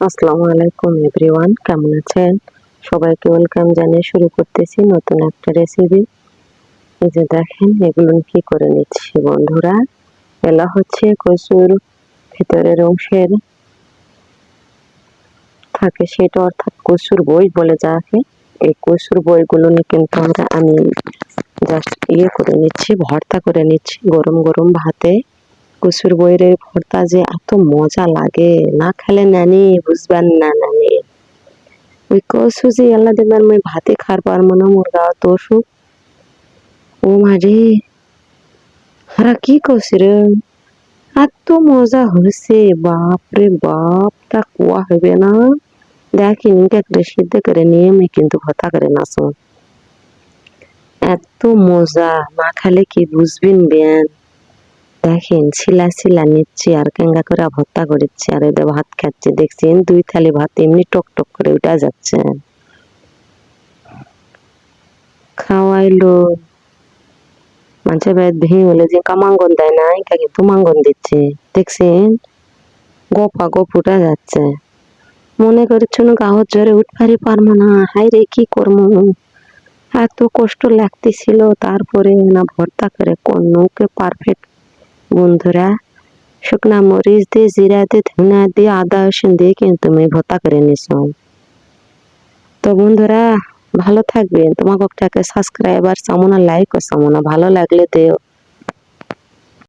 আসসালামু আলাইকুম এভরিওয়ান, কেমন আছেন? সবাইকে ওয়েলকাম জানিয়ে শুরু করতেছি নতুন একটা রেসিপি। এই যে দেখেন, এগুলো কি করে নিচ্ছি বন্ধুরা। এলা হচ্ছে কচুর ভিতরের অংশের থাকে সেটা, অর্থাৎ কচুর বই বলে যাকে। এই কচুর বইগুলো কিন্তু আমি জাস্ট করে নিচ্ছি, ভর্তা করে নিচ্ছি গরম গরম ভাতে। কচুর বইয়ের ভর্তা যে এত মজা লাগে, না খেলে নানি বুঝবেন না নানি। ওই কচু যে আল্লাহ দেখবেন মই ভাতে খার পারবো না, মোর গা তো অসুখ। ও মারে, হারা কি কষি রে, এত মজা হয়েছে, বাপ রে বাপ, তা কুয়া হবে না। দেখিনি একটা সিদ্ধ করে নিয়ে আমি কিন্তু ভর্তা করে নাচো, এত মজা, না খালে কি বুঝবেন বেন। দেখেন ছিলা ছিলা নিচ্ছি আর কেঙ্গা করে ভর্তা করেছি, আর এদের ভাত খাচ্ছে দেখছেন, 2 থালি ভাত এমনি টক টক করে উঠা যাচ্ছে। খাওয়াইলো মানুষের বাড়িতে ভেঙে হলে যে কামাঙ্গন দেয় না, এটা কিন্তু মাঙ্গন দিচ্ছে দেখছেন, গপা গপ উঠা যাচ্ছে। মনে করছিল গাহর জ্বরে উঠপারি পারবো না, হাই রে কি করবো, এত কষ্ট লাগতেছিল, তারপরে না ভর্তা করে কোন নৌকে পারফেক্ট বন্ধুরা। শুকনা মরিচ দিয়ে, জিরা দিয়ে, ধনিয়া দিয়ে, আদা রসুন দিয়ে কিন্তু আমি ভর্তা করে নিছো। তো বন্ধুরা ভালো থাকবেন, তোমাকে সাবস্ক্রাইব আর সামনা লাইক ও সামনা ভালো লাগলে দেও।